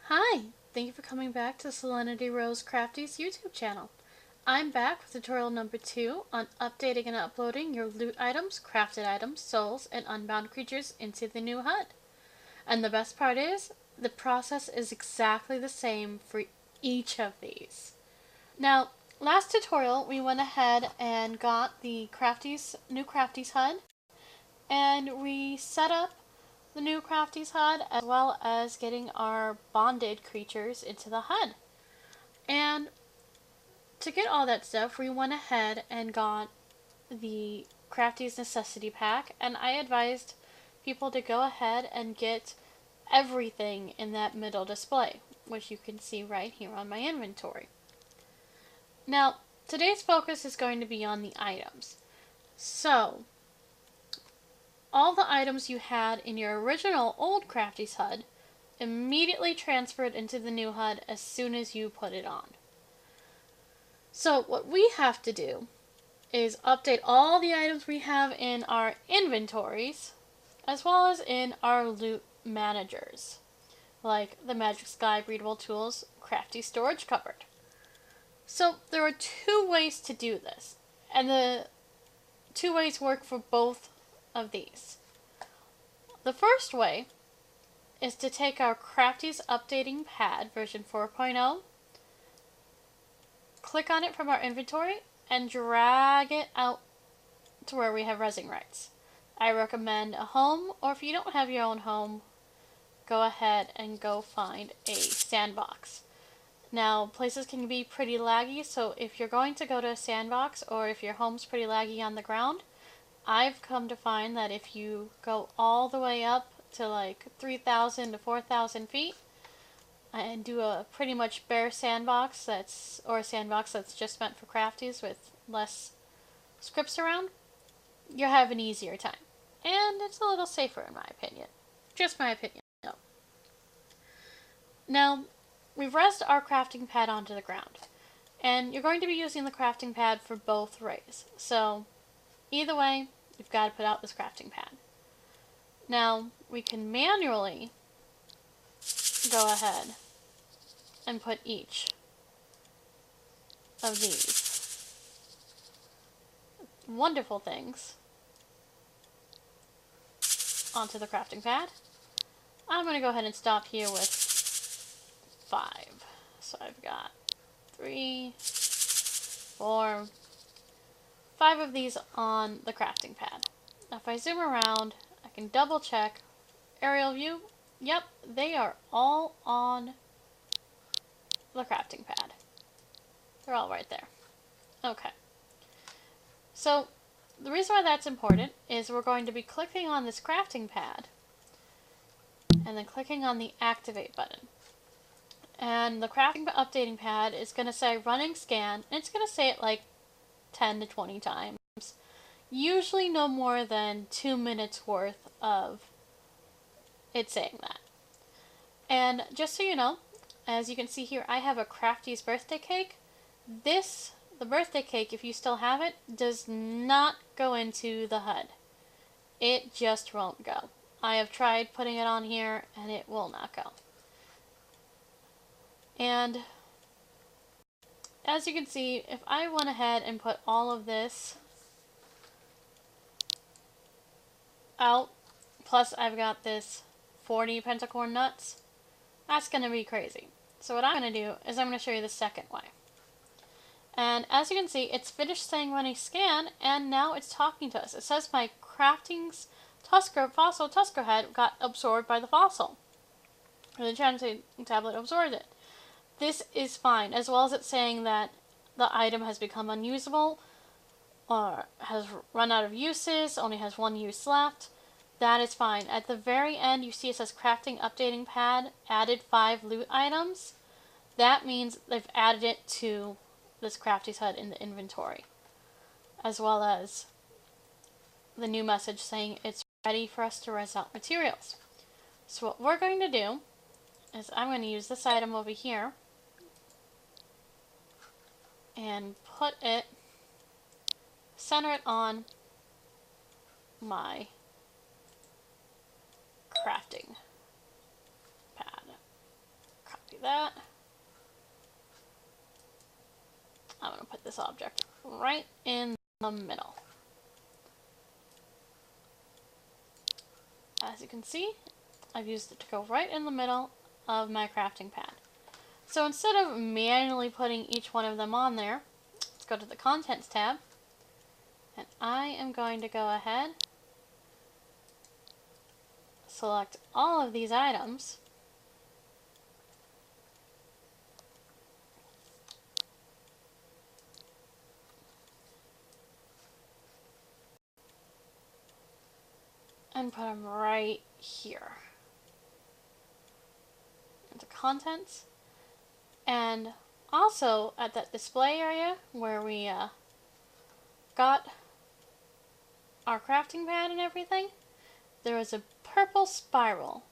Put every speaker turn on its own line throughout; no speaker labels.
Hi! Thank you for coming back to Selenity Rose Krafties YouTube channel. I'm back with tutorial number 2 on updating and uploading your loot items, crafted items, souls, and unbound creatures into the new HUD. And the best part is, the process is exactly the same for each of these. Now, last tutorial we went ahead and got the new Krafties HUD, and we set up the new Krafties HUD, as well as getting our bonded creatures into the HUD. And to get all that stuff, we went ahead and got the Krafties Necessity Pack, and I advised people to go ahead and get everything in that middle display, which you can see right here on my inventory. Now, today's focus is going to be on the items. So, all the items you had in your original old Krafties HUD immediately transferred into the new HUD as soon as you put it on. So what we have to do is update all the items we have in our inventories, as well as in our loot managers, like the Magic Sky Breedable Tools Crafty Storage Cupboard. So there are two ways to do this, and the two ways work for both of these. The first way is to take our Krafties Updating Pad version 4.0, click on it from our inventory, and drag it out to where we have resin rights. I recommend a home, or if you don't have your own home, go ahead and go find a sandbox. Now, places can be pretty laggy, so if you're going to go to a sandbox, or if your home's pretty laggy on the ground, I've come to find that if you go all the way up to like 3,000 to 4,000 feet and do a pretty much bare sandbox or a sandbox that's just meant for crafties with less scripts around, you'll have an easier time. And it's a little safer in my opinion. Just my opinion. No. Now, we've rested our crafting pad onto the ground. And you're going to be using the crafting pad for both ways. So, either way, you've got to put out this crafting pad. Now, we can manually go ahead and put each of these wonderful things onto the crafting pad. I'm going to go ahead and stop here with 5. So I've got 3, 4, 5 of these on the crafting pad. Now if I zoom around, I can double check aerial view. Yep, they are all on the crafting pad. They're all right there. Okay. So the reason why that's important is we're going to be clicking on this crafting pad and then clicking on the activate button. And the crafting updating pad is going to say running scan, and it's going to say it like 10 to 20 times. Usually no more than 2 minutes worth of it saying that. And just so you know, as you can see here, I have a Krafties birthday cake. The birthday cake, if you still have it, does not go into the HUD. It just won't go. I have tried putting it on here and it will not go. And as you can see, if I went ahead and put all of this out, plus I've got this 40 pentacorn nuts, that's going to be crazy. So what I'm going to do is I'm going to show you the second way. And as you can see, it's finished saying running scan, and now it's talking to us. It says my crafting's fossil Tusker head got absorbed by the fossil. Or the enchanted tablet absorbed it. This is fine, as well as it saying that the item has become unusable, or has run out of uses, only has 1 use left. That is fine. At the very end, you see it says crafting updating pad, added 5 loot items. That means they've added it to this Krafties HUD in the inventory, as well as the new message saying it's ready for us to res out materials. So what we're going to do is I'm going to use this item over here and center it on my crafting pad. I'm going to put this object right in the middle. As you can see, I've used it to go right in the middle of my crafting pad. So instead of manually putting each one of them on there, let's go to the Contents tab, and I am going to go ahead, select all of these items, and put them right here into Contents. And also at that display area where we got our crafting pad and everything, there was a purple spiral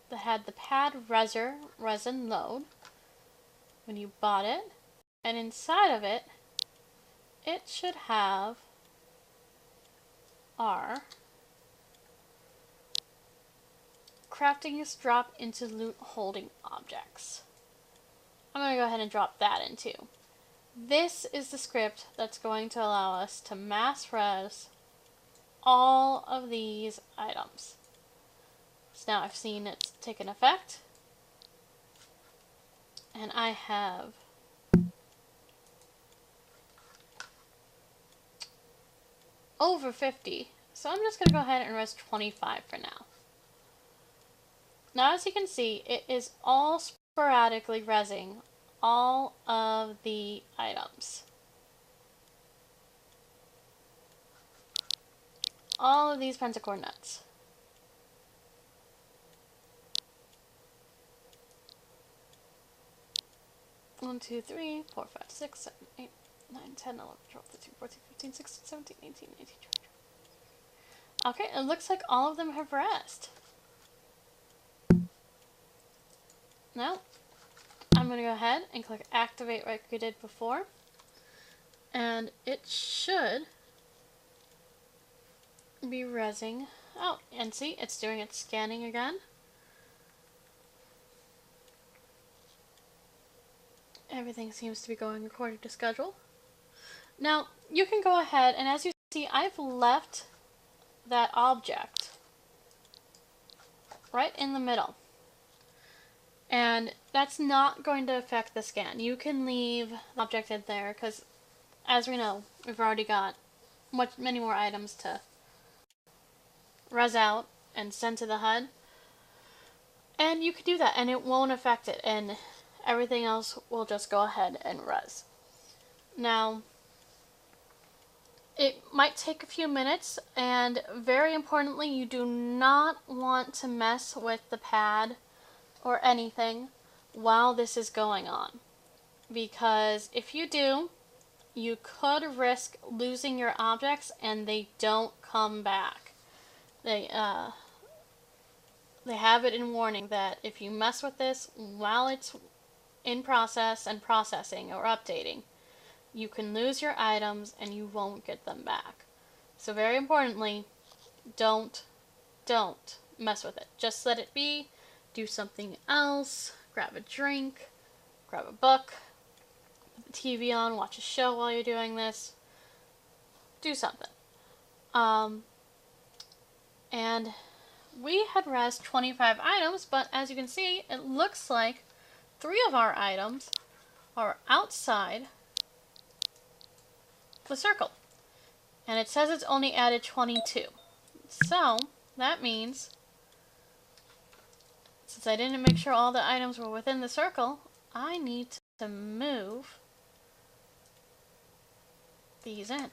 that had the pad resin load when you bought it, and inside of it, it should have our crafting is drop into loot holding objects. I'm going to go ahead and drop that in too. This is the script that's going to allow us to mass res all of these items. So now I've seen it take an effect, and I have over 50, so I'm just going to go ahead and res 25 for now. Now as you can see, it is all sporadically resing all of the items. All of these pentacore nuts. One, 2, 3, 4, 5, 6, 7, 8, 9, 10, 11, 12, 13, 14, 15, 16, 17, 18, 19, 20. Okay, it looks like all of them have rest. Now, I'm going to go ahead and click activate like we did before. And it should be resing. Oh, and see, it's doing its scanning again. Everything seems to be going according to schedule. Now, you can go ahead, and as you see, I've left that object right in the middle. And that's not going to affect the scan. You can leave the object in there, because as we know, we've already got many more items to res out and send to the HUD. And you can do that, and it won't affect it, and everything else will just go ahead and res. Now, it might take a few minutes, and very importantly, you do not want to mess with the pad or anything while this is going on, because if you do, you could risk losing your objects and they don't come back. They have it in warning that if you mess with this while it's in process and processing or updating, you can lose your items and you won't get them back. So very importantly, don't mess with it. Just let it be. Do something else. Grab a drink. Grab a book. Put the TV on. Watch a show while you're doing this. Do something. And we had resed 25 items, but as you can see, it looks like 3 of our items are outside the circle. And it says it's only added 22. So, that means, since I didn't make sure all the items were within the circle, I need to move these in.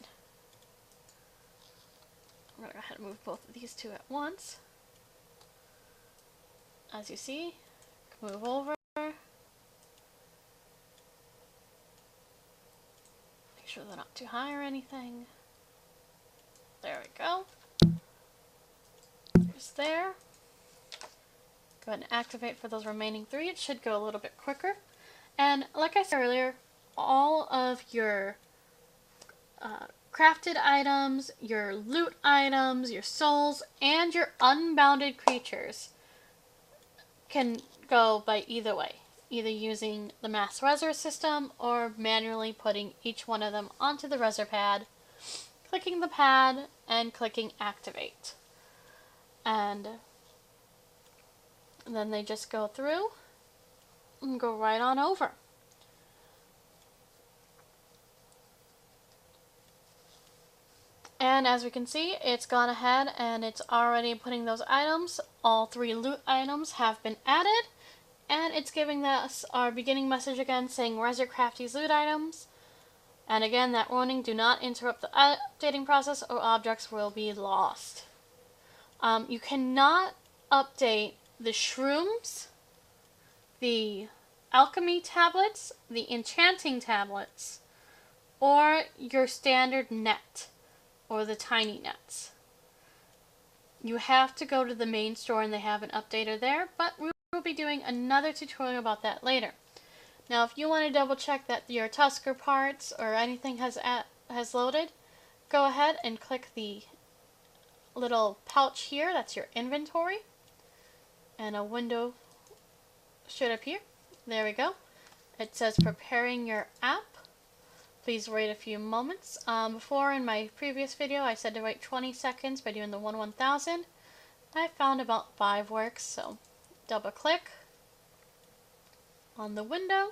I'm going to go ahead and move both of these two at once. As you see, move over. Make sure they're not too high or anything. There we go. There's there. Go ahead and activate for those remaining 3. It should go a little bit quicker. And like I said earlier, all of your crafted items, your loot items, your souls, and your unbounded creatures can go by either way. either using the mass reser system or manually putting each one of them onto the reser pad, clicking the pad, and clicking activate. And then they just go through and go right on over. And as we can see, it's gone ahead and it's already putting those items. All 3 loot items have been added. And it's giving us our beginning message again saying Reser Krafties loot items. And again, that warning, do not interrupt the updating process or objects will be lost. You cannot update the shrooms, the alchemy tablets, the enchanting tablets, or your standard net, or the tiny nets. You have to go to the main store and they have an updater there, but we will be doing another tutorial about that later. Now, if you want to double check that your Tusker parts or anything has loaded, go ahead and click the little pouch here. That's your inventory. And a window should appear. There we go. It says preparing your app. Please wait a few moments. Before in my previous video I said to wait 20 seconds by doing the 1/1000. I found about 5 works, so double click on the window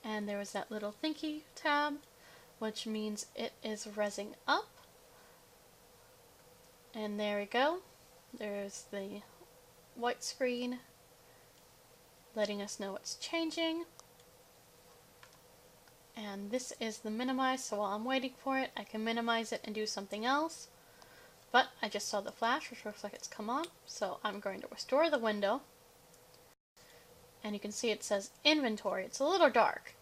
and there was that little thinky tab, which means it is resing up. And there we go. There's the white screen letting us know it's changing. And this is the minimize, so while I'm waiting for it, I can minimize it and do something else. But I just saw the flash, which looks like it's come on, so I'm going to restore the window. And you can see it says inventory. It's a little dark.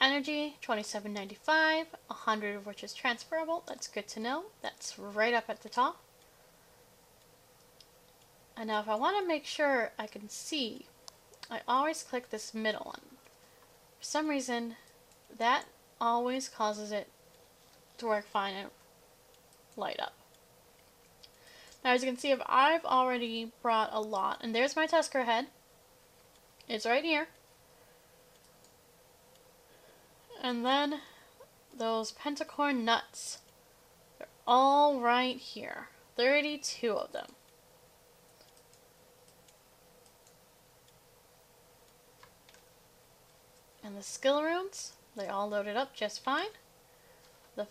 Energy, 27.95, 100 of which is transferable. That's good to know. That's right up at the top. And now if I want to make sure I can see, I always click this middle one. For some reason, that always causes it to work fine and light up. Now as you can see, I've already brought a lot, and there's my Tusker head. It's right here. And then those pentacorn nuts. They're all right here. 32 of them. And the skill runes, they all loaded up just fine. The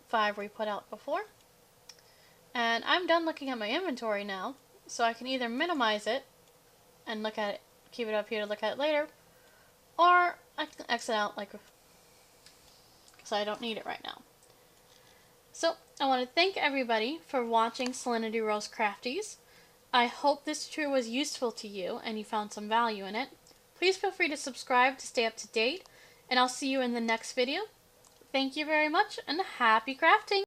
5 we put out before. And I'm done looking at my inventory now, so I can either minimize it and look at it, keep it up here to look at it later, or I can exit out because I don't need it right now. So I want to thank everybody for watching Selenity Rose Krafties. I hope this tutorial was useful to you and you found some value in it. Please feel free to subscribe to stay up to date, and I'll see you in the next video. Thank you very much, and happy crafting!